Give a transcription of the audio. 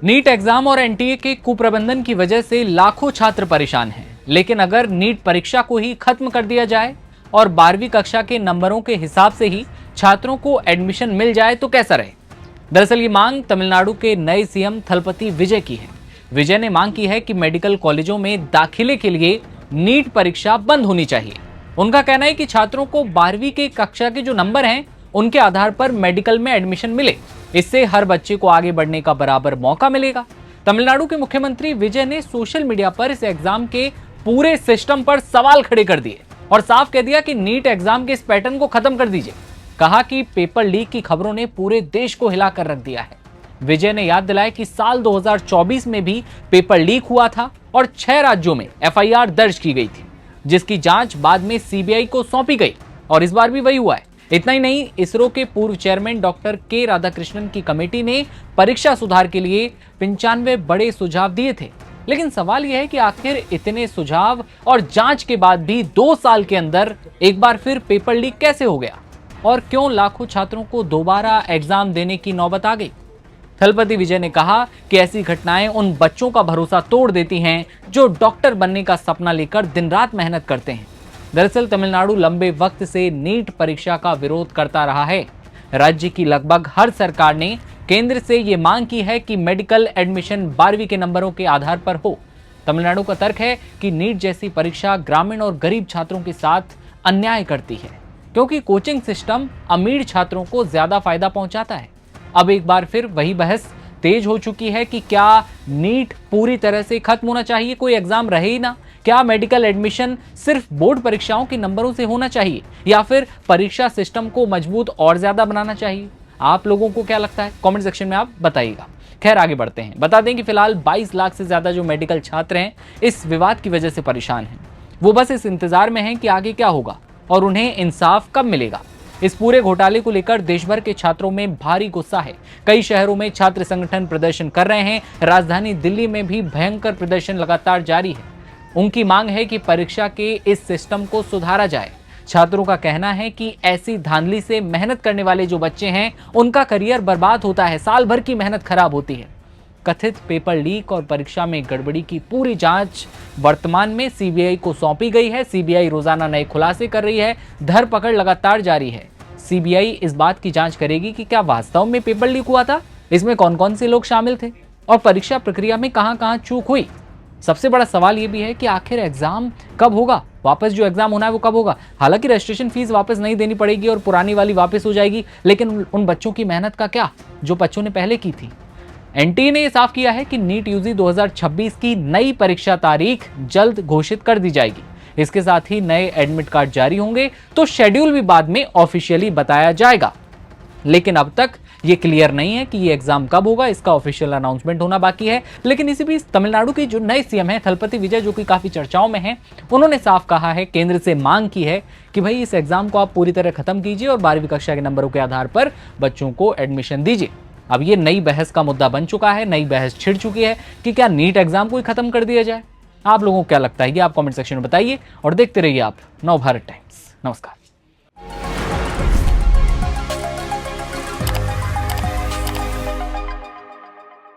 NEET exam और NTA के कुप्रबंधन की वजह से लाखों छात्र परेशान हैं। लेकिन अगर नीट परीक्षा को ही खत्म कर दिया जाए और 12वीं कक्षा के नंबरों के हिसाब से ही छात्रों को एडमिशन मिल जाए तो कैसा रहे। दरअसल ये मांग तमिलनाडु के नए सीएम थलपति विजय की है। विजय ने मांग की है कि मेडिकल कॉलेजों में दाखिले के लिए नीट परीक्षा बंद होनी चाहिए। उनका कहना है कि छात्रों को 12वीं के कक्षा के जो नंबर हैं उनके आधार पर मेडिकल में एडमिशन मिले। इससे हर बच्चे को आगे बढ़ने का बराबर मौका मिलेगा। तमिलनाडु के मुख्यमंत्री विजय ने सोशल मीडिया पर इस एग्जाम के पूरे सिस्टम पर सवाल खड़े कर दिए और साफ कह दिया कि नीट एग्जाम के इस पैटर्न को खत्म कर दीजिए। कहा कि पेपर लीक की खबरों ने पूरे देश को हिलाकर रख दिया है। विजय ने याद दिलाया कि साल 2024 में भी पेपर लीक हुआ था और 6 राज्यों में एफआईआर दर्ज की गई थी, जिसकी जांच बाद में सीबीआई को सौंपी गई और इस बार भी वही हुआ है। इतना ही नहीं, इसरो के पूर्व चेयरमैन डॉक्टर के राधाकृष्णन की कमेटी ने परीक्षा सुधार के लिए 95 बड़े सुझाव दिए थे। लेकिन सवाल यह है कि आखिर इतने सुझाव और जांच के बाद भी 2 साल के अंदर एक बार फिर पेपर लीक कैसे हो गया और क्यों लाखों छात्रों को दोबारा एग्जाम देने की नौबत आ गई। थलपति विजय ने कहा कि ऐसी घटनाएं उन बच्चों का भरोसा तोड़ देती हैं जो डॉक्टर बनने का सपना लेकर दिन रात मेहनत करते हैं। दरअसल तमिलनाडु लंबे वक्त से नीट परीक्षा का विरोध करता रहा है। राज्य की लगभग हर सरकार ने केंद्र से ये मांग की है कि मेडिकल एडमिशन 12वीं के नंबरों के आधार पर हो। तमिलनाडु का तर्क है कि नीट जैसी परीक्षा ग्रामीण और गरीब छात्रों के साथ अन्याय करती है, क्योंकि कोचिंग सिस्टम अमीर छात्रों को ज्यादा फायदा पहुंचाता है। अब एक बार फिर वही बहस तेज हो चुकी है कि क्या नीट पूरी तरह से खत्म होना चाहिए, कोई एग्जाम रहे ही ना। क्या मेडिकल एडमिशन सिर्फ बोर्ड परीक्षाओं के नंबरों से होना चाहिए या फिर परीक्षा सिस्टम को मजबूत और ज्यादा बनाना चाहिए। आप लोगों को क्या लगता है, कमेंट सेक्शन में आप बताइएगा। खैर आगे बढ़ते हैं। बता दें कि फिलहाल 22 लाख से ज्यादा जो मेडिकल छात्र हैं इस विवाद की वजह से परेशान हैं। वो बस इस इंतजार में हैं कि आगे क्या होगा और उन्हें इंसाफ कब मिलेगा। इस पूरे घोटाले को लेकर देश भर के छात्रों में भारी गुस्सा है। कई शहरों में छात्र संगठन प्रदर्शन कर रहे हैं। राजधानी दिल्ली में भी भयंकर प्रदर्शन लगातार जारी है। उनकी मांग है कि परीक्षा के इस सिस्टम को सुधारा जाए। छात्रों का कहना है कि ऐसी धांधली से मेहनत करने वाले जो बच्चे हैं उनका करियर बर्बाद होता है, साल भर की मेहनत खराब होती है। कथित पेपर लीक और परीक्षा में गड़बड़ी की पूरी जांच वर्तमान में सीबीआई को सौंपी गई है। सीबीआई रोजाना नए खुलासे कर रही है, धरपकड़ लगातार जारी है। सीबीआई इस बात की जांच करेगी कि क्या वास्तव में पेपर लीक हुआ था, इसमें कौन कौन से लोग शामिल थे और परीक्षा प्रक्रिया में कहां-कहां चूक हुई। सबसे बड़ा सवाल यह भी है कि आखिर एग्जाम कब होगा, वापस जो एग्जाम होना है वो कब होगा। हालांकि रजिस्ट्रेशन फीस वापस नहीं देनी पड़ेगी और पुरानी वाली वापस हो जाएगी, लेकिन उन बच्चों की मेहनत का क्या जो बच्चों ने पहले की थी। एनटीए ने यह साफ किया है कि नीट यूजी 2026 की नई परीक्षा तारीख जल्द घोषित कर दी जाएगी। इसके साथ ही नए एडमिट कार्ड जारी होंगे तो शेड्यूल भी बाद में ऑफिशियली बताया जाएगा। लेकिन अब तक ये क्लियर नहीं है कि ये एग्जाम कब होगा, इसका ऑफिशियल अनाउंसमेंट होना बाकी है। लेकिन इसी बीच तमिलनाडु के जो नए सीएम हैं थलपति विजय, जो कि काफी चर्चाओं में हैं, उन्होंने साफ कहा है, केंद्र से मांग की है कि भाई इस एग्जाम को आप पूरी तरह खत्म कीजिए और 12वीं कक्षा के नंबरों के आधार पर बच्चों को एडमिशन दीजिए। अब ये नई बहस का मुद्दा बन चुका है, नई बहस छिड़ चुकी है कि क्या नीट एग्जाम को ही खत्म कर दिया जाए। आप लोगों को क्या लगता है ये आप कमेंट सेक्शन में बताइए और देखते रहिए आप नवभारत टाइम्स। नमस्कार।